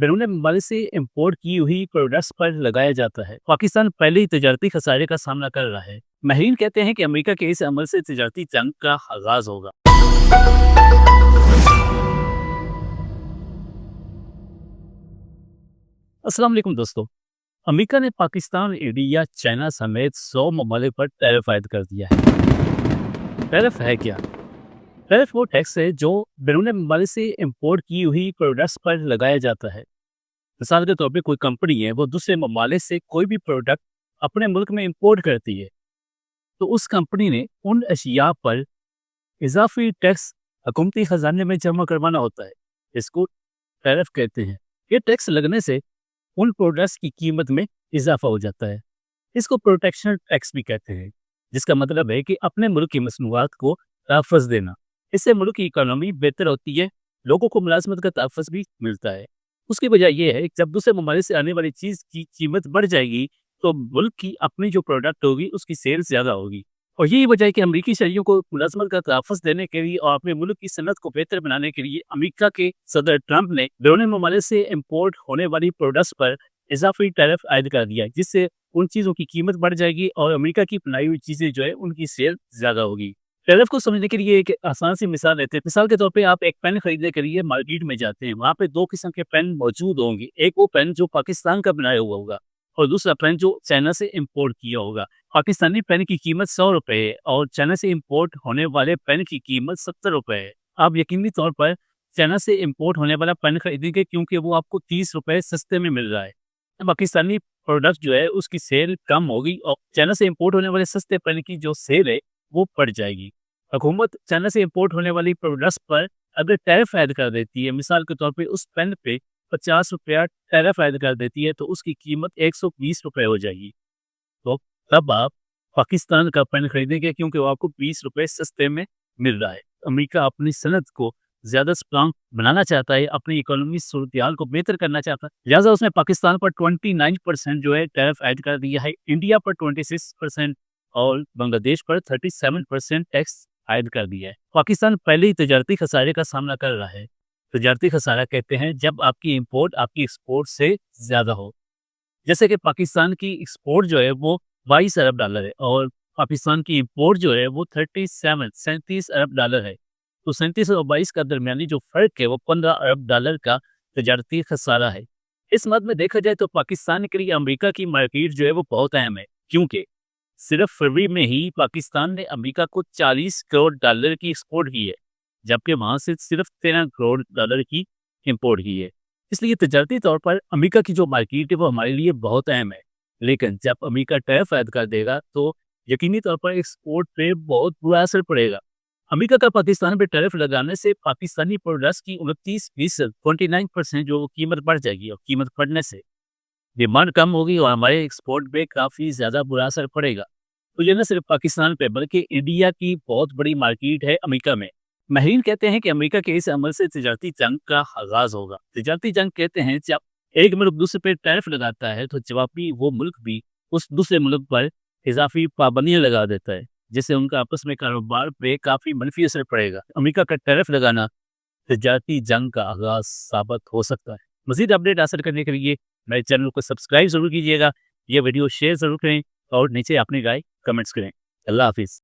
बैरून ममालिक से इंपोर्ट की हुई प्रोडक्ट्स पर लगाया जाता है। पाकिस्तान पहले ही तजारती खसारे का सामना कर रहा है। माहिरीन कहते हैं कि अमेरिका के इस अमल से तजारती जंग का आगाज होगा। अस्सलाम वालेकुम दोस्तों। अमेरिका ने पाकिस्तान, इंडिया, चाइना समेत 100 ममालिक पर टैरिफ आयद कर दिया है। टैरिफ है क्या? टैरिफ वो टैक्स है जो बैरून ममालिक से इंपोर्ट की हुई प्रोडक्ट्स पर लगाया जाता है। मिसाल के तौर पे कोई कंपनी है, वो दूसरे ममालिक से कोई भी प्रोडक्ट अपने मुल्क में इंपोर्ट करती है, तो उस कंपनी ने उन अशिया पर इजाफी टैक्स हुकूमती खजाने में जमा करवाना होता है। इसको टैरिफ कहते हैं। ये टैक्स लगने से उन प्रोडक्ट्स की कीमत में इजाफा हो जाता है। इसको प्रोटेक्शन टैक्स भी कहते हैं, जिसका मतलब है कि अपने मुल्क की मसनूआत को तहफ़्फ़ुज़ देना। इससे मुल्क की इकोनॉमी बेहतर होती है, लोगों को मुलाजमत का तहफ़्फ़ुज़ भी मिलता है। उसकी वजह यह है कि जब दूसरे ममालिक से आने वाली चीज़ की कीमत बढ़ जाएगी, तो मुल्क की अपनी जो प्रोडक्ट होगी उसकी सेल ज़्यादा होगी। और यही वजह है कि अमरीकी शहरियों को मुलाजमत का तहफ़्फ़ुज़ देने के लिए और अपने मुल्क की सनत को बेहतर बनाने के लिए अमेरिका के सदर ट्रंप ने बैरून ममालिक से इम्पोर्ट होने वाली प्रोडक्ट्स पर इजाफी टैरिफ आयद कर दिया है, जिससे उन चीज़ों की कीमत बढ़ जाएगी और अमेरिका की बनाई हुई चीज़ें जो है उनकी सेल ज़्यादा होगी। टैरिफ को समझने के लिए एक आसान सी मिसाल लेते हैं। मिसाल के तौर पे आप एक पेन खरीदने के लिए मार्केट में जाते हैं, वहाँ पे 2 किस्म के पेन मौजूद होंगे। एक वो पेन जो पाकिस्तान का बनाया हुआ होगा और दूसरा पेन जो चाइना से इम्पोर्ट किया होगा। पाकिस्तानी पेन की कीमत ₹100 है और चाइना से इम्पोर्ट होने वाले पेन की कीमत ₹70 है। आप यकीनी तौर पर चाइना से इम्पोर्ट होने वाला पेन खरीदेंगे क्योंकि वो आपको ₹30 सस्ते में मिल रहा है। पाकिस्तानी प्रोडक्ट जो है उसकी सेल कम होगी और चाइना से इम्पोर्ट होने वाले सस्ते पेन की जो सेल है वो बढ़ जाएगी। हुकूमत चाइना से इम्पोर्ट होने वाली प्रोडक्ट्स पर अगर टैरिफ ऐड कर देती है, मिसाल के तौर पे उस पेन पे ₹50 टैरिफ ऐड कर देती है, तो उसकी कीमत ₹120 हो जाएगी। तो तब आप पाकिस्तान का पेन खरीदेंगे क्योंकि वो आपको ₹20 सस्ते में मिल रहा है। अमेरिका अपनी सनत को ज़्यादा स्ट्रांग बनाना चाहता है, अपनी इकोनॉमी सूरत-ए-हाल को बेहतर करना चाहता है। लिहाज़ा उसने पाकिस्तान पर 29% जो है टैरिफ ऐड कर दिया है, इंडिया पर 26% और बांग्लादेश पर 37% टैक्स ऐड कर दिया है। पाकिस्तान पहले ही तजारती खसारे का सामना कर रहा है। तजारती खसारा कहते हैं जब आपकी इंपोर्ट आपकी एक्सपोर्ट से ज़्यादा हो। जैसे कि पाकिस्तान की एक्सपोर्ट जो है वो $22 अरब है और पाकिस्तान की इंपोर्ट जो है वो 37 अरब डॉलर है। तो 37 और 22 का दरमियानी जो फ़र्क है वो $15 अरब का तजारती खसारा है। इस मद में देखा जाए तो पाकिस्तान के लिए अमेरिका की मार्केट जो है वो बहुत अहम है, क्योंकि सिर्फ फरवरी में ही पाकिस्तान ने अमेरिका को $40 करोड़ की एक्सपोर्ट की है, जबकि वहां से सिर्फ $13 करोड़ की इंपोर्ट की है। इसलिए तजारती तौर पर अमेरिका की जो मार्केट है वो हमारे लिए बहुत अहम है। लेकिन जब अमेरिका टैरिफ ऐड कर देगा तो यकीनी तौर पर एक्सपोर्ट पे बहुत बुरा असर पड़ेगा। अमेरिका का पाकिस्तान पे टैरिफ लगाने से पाकिस्तानी प्रोडक्ट्स की 29% 29% जो कीमत बढ़ जाएगी और कीमत बढ़ने से डिमांड कम होगी और हमारे एक्सपोर्ट पे काफ़ी ज़्यादा बुरा असर पड़ेगा। तो ये न सिर्फ पाकिस्तान पे बल्कि इंडिया की बहुत बड़ी मार्केट है अमेरिका में। माहिरीन कहते हैं कि अमेरिका के इस अमल से तजारती जंग का आगाज होगा। तजारती जंग कहते हैं जब एक मुल्क दूसरे पे टैरिफ लगाता है तो जवाबी वो मुल्क भी उस दूसरे मुल्क पर इजाफी पाबंदियां लगा देता है, जिससे उनका आपस में कारोबार पे काफ़ी मनफी असर पड़ेगा। अमेरिका का टैरिफ लगाना तजारती जंग का आगाज साबित हो सकता है। मज़ीद अपडेट हासिल करने के लिए मेरे चैनल को सब्सक्राइब ज़रूर कीजिएगा, ये वीडियो शेयर ज़रूर करें और नीचे अपनी राय कमेंट्स करें। अल्लाह हाफिज़।